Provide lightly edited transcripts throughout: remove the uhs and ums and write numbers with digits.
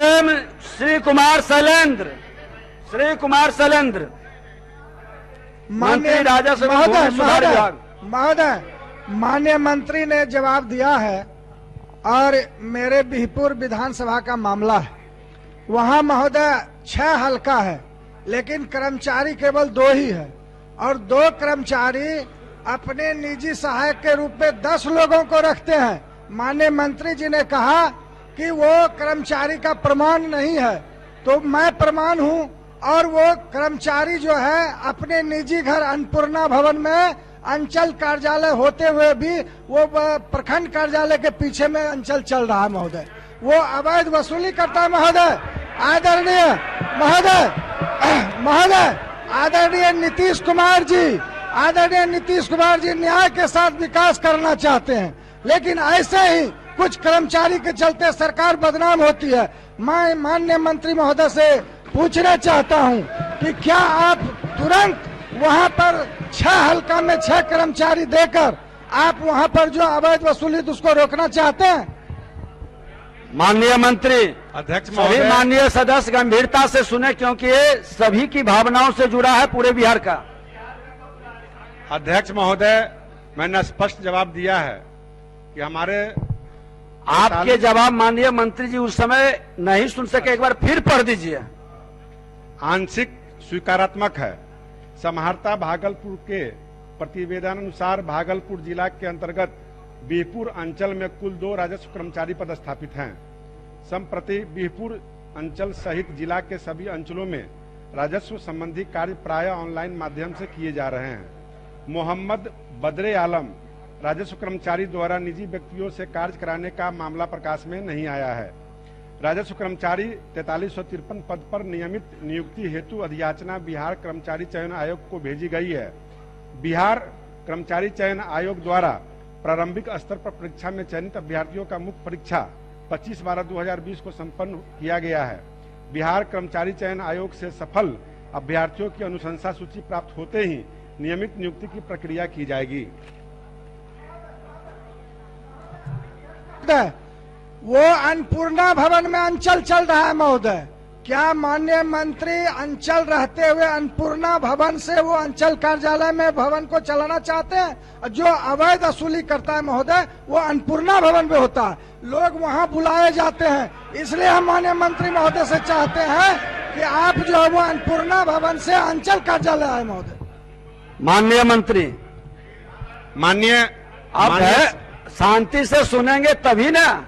श्री कुमार शैलेंद्र मंत्री राजस्व महोदय, माननीय मंत्री ने जवाब दिया है और मेरे बिहपुर विधानसभा का मामला है। वहां महोदय 6 हल्का है, लेकिन कर्मचारी केवल 2 ही है और 2 कर्मचारी अपने निजी सहायक के रूप में 10 लोगों को रखते हैं। माननीय मंत्री जी ने कहा कि वो कर्मचारी का प्रमाण नहीं है, तो मैं प्रमाण हूं। और वो कर्मचारी जो है अपने निजी घर अन्नपूर्णा भवन में अंचल कार्यालय होते हुए भी वो प्रखंड कार्यालय के पीछे में अंचल चल रहा है महोदय। वो अवैध वसूली करता है महोदय। आदरणीय नीतीश कुमार जी न्याय के साथ विकास करना चाहते हैं, लेकिन ऐसे ही कुछ कर्मचारी के चलते सरकार बदनाम होती है। मैं माननीय मंत्री महोदय से पूछना चाहता हूं कि क्या आप तुरंत वहां पर 6 हल्का में 6 कर्मचारी देकर आप वहां पर जो अवैध वसूली उसको रोकना चाहते हैं? माननीय मंत्री, अध्यक्ष सभी माननीय सदस्य गंभीरता से सुने, क्योंकि ये सभी की भावनाओं से जुड़ा है, पूरे बिहार का। अध्यक्ष महोदय, मैंने स्पष्ट जवाब दिया है कि हमारे आपके जवाब माननीय मंत्री जी उस समय नहीं सुन सके, एक बार फिर पढ़ दीजिए। आंशिक स्वीकारात्मक है। समाहर्ता भागलपुर के प्रतिवेदन अनुसार भागलपुर जिला के अंतर्गत बिहपुर अंचल में कुल 2 राजस्व कर्मचारी पदस्थापित हैं। संप्रति बिहपुर अंचल सहित जिला के सभी अंचलों में राजस्व संबंधी कार्य प्राय ऑनलाइन माध्यम से किए जा रहे हैं। मोहम्मद बदरे आलम राजस्व कर्मचारी द्वारा निजी व्यक्तियों से कार्य कराने का मामला प्रकाश में नहीं आया है। राजस्व कर्मचारी 4353 पद पर नियमित नियुक्ति हेतु अधियाचना बिहार कर्मचारी चयन आयोग को भेजी गई है। बिहार कर्मचारी चयन आयोग द्वारा प्रारंभिक स्तर पर परीक्षा में चयनित अभ्यर्थियों का मुख्य परीक्षा 25/12/2020 को संपन्न किया गया है। बिहार कर्मचारी चयन आयोग से सफल अभ्यर्थियों की अनुशंसा सूची प्राप्त होते ही नियमित नियुक्ति की प्रक्रिया की जाएगी। वो अन्नपूर्णा भवन में अंचल चल रहा है महोदय। क्या माननीय मंत्री अंचल रहते हुए अन्नपूर्णा भवन से वो अंचल कार्यालय में भवन को चलाना चाहते हैं? जो अवैध वसूली करता है महोदय वो अन्नपूर्णा भवन में होता है, लोग वहां बुलाए जाते हैं। इसलिए हम माननीय मंत्री महोदय से चाहते हैं कि आप जो है वो अन्नपूर्णा भवन से अंचल कार्यालय आए महोदय। माननीय मंत्री, आप शांति से सुनेंगे तभी ना।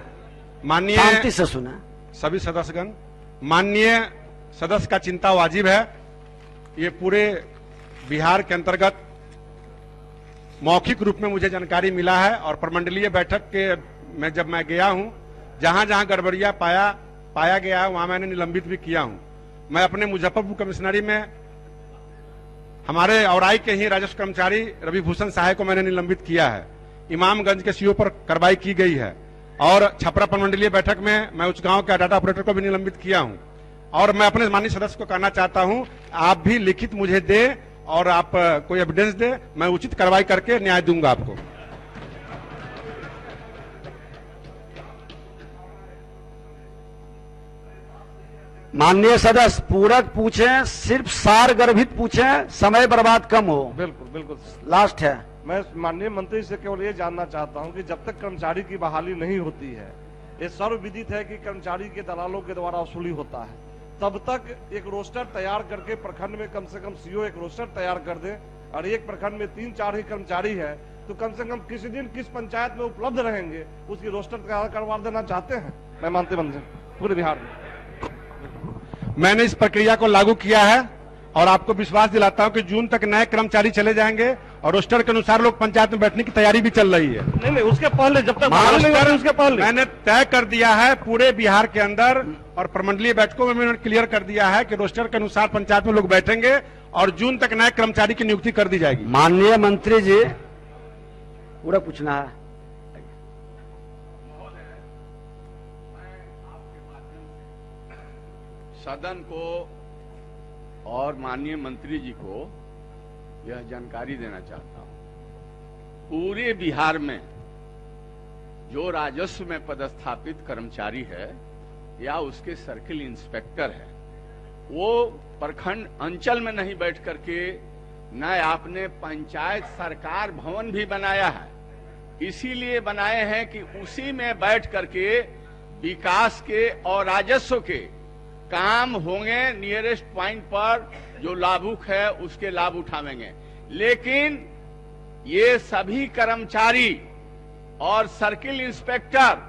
माननीय शांति से सुना। सभी सदस्यगण, माननीय सदस्य का चिंता वाजिब है। ये पूरे बिहार के अंतर्गत मौखिक रूप में मुझे जानकारी मिला है और प्रमंडलीय बैठक के में जब मैं गया हूं, जहां जहां गड़बड़ियां पाया गया है वहां मैंने निलंबित भी किया हूं। मैं अपने मुजफ्फरपुर कमिश्नरी में हमारे औराई के ही राजस्व कर्मचारी रवि भूषण सहाय को मैंने निलंबित किया है। इमामगंज के सीओ पर कार्रवाई की गई है और छपरा प्रमंडलीय बैठक में मैं उस गांव के डाटा ऑपरेटर को भी निलंबित किया हूं। और मैं अपने माननीय सदस्य को कहना चाहता हूं, आप भी लिखित मुझे दे और आप कोई एविडेंस दे, मैं उचित कार्रवाई करके न्याय दूंगा आपको। माननीय सदस्य पूरक पूछें, सिर्फ सार गर्भित पूछें, समय बर्बाद कम हो। बिल्कुल लास्ट है। मैं माननीय मंत्री से केवल ये जानना चाहता हूं कि जब तक कर्मचारी की बहाली नहीं होती है, ये सर्वविदित है कि कर्मचारी के दलालों के द्वारा वसूली होता है, तब तक एक रोस्टर तैयार करके प्रखंड में कम से कम सीओ एक रोस्टर तैयार कर दे और एक प्रखंड में 3-4 ही कर्मचारी है तो कम से कम किसी दिन किस पंचायत में उपलब्ध रहेंगे उसकी रोस्टर तैयार करवा देना चाहते हैं। मैं मानते मंत्री पूरे बिहार में मैंने इस प्रक्रिया को लागू किया है और आपको विश्वास दिलाता हूं कि जून तक नए कर्मचारी चले जाएंगे और रोस्टर के अनुसार लोग पंचायत में बैठने की तैयारी भी चल रही है। नहीं, उसके पहले जब तक उसके पहले मैंने तय कर दिया है पूरे बिहार के अंदर और प्रमंडलीय बैठकों में मैंने क्लियर कर दिया है कि रोस्टर के अनुसार पंचायत में लोग बैठेंगे और जून तक नए कर्मचारी की नियुक्ति कर दी जाएगी। माननीय मंत्री जी, पूरा पूछना है। सदन को और माननीय मंत्री जी को यह जानकारी देना चाहता हूं, पूरे बिहार में जो राजस्व में पदस्थापित कर्मचारी है या उसके सर्किल इंस्पेक्टर है, वो प्रखंड अंचल में नहीं बैठ करके न आपने पंचायत सरकार भवन भी बनाया है, इसीलिए बनाए हैं कि उसी में बैठ करके विकास के और राजस्व के काम होंगे, नियरेस्ट पॉइंट पर जो लाभुक है उसके लाभ उठावेंगे। लेकिन ये सभी कर्मचारी और सर्किल इंस्पेक्टर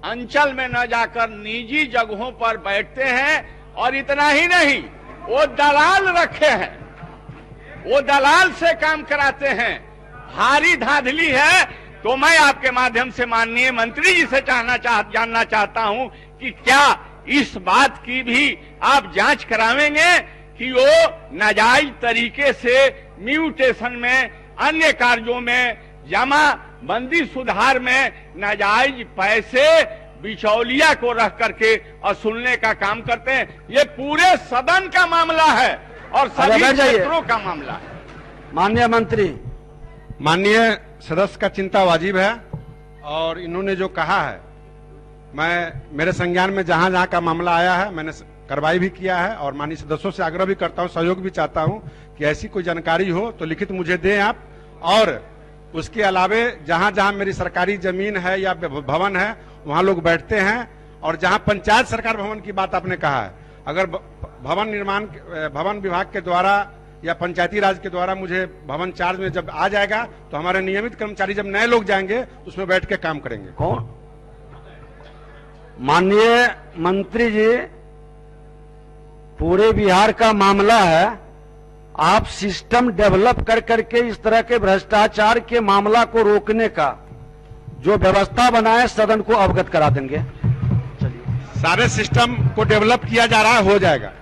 अंचल में न जाकर निजी जगहों पर बैठते हैं, और इतना ही नहीं, वो दलाल रखे हैं, वो दलाल से काम कराते हैं। भारी धांधली है। तो मैं आपके माध्यम से माननीय मंत्री जी से जानना चाहता हूं कि क्या इस बात की भी आप जांच करावेंगे कि वो नाजायज तरीके से म्यूटेशन में, अन्य कार्यों में, जमाबंदी सुधार में नाजायज पैसे बिचौलिया को रख करके वसूलने का काम करते हैं। ये पूरे सदन का मामला है और सभी क्षेत्रों का मामला है। माननीय मंत्री, माननीय सदस्य का चिंता वाजिब है, और इन्होंने जो कहा है, मेरे संज्ञान में जहां जहां का मामला आया है मैंने कार्रवाई भी किया है, और माननीय सदस्यों से आग्रह भी करता हूं, सहयोग भी चाहता हूं कि ऐसी कोई जानकारी हो तो लिखित मुझे दें आप। और उसके अलावे जहां जहां मेरी सरकारी जमीन है या भवन है वहां लोग बैठते हैं, और जहां पंचायत सरकार भवन की बात आपने कहा है, अगर भवन विभाग के द्वारा या पंचायती राज के द्वारा मुझे भवन चार्ज में जब आ जाएगा तो हमारे नियमित कर्मचारी जब नए लोग जाएंगे उसमें बैठ के काम करेंगे। कौन? माननीय मंत्री जी, पूरे बिहार का मामला है, आप सिस्टम डेवलप कर करके इस तरह के भ्रष्टाचार के मामला को रोकने का जो व्यवस्था बनाए सदन को अवगत करा देंगे। सारे सिस्टम को डेवलप किया जा रहा है, हो जाएगा।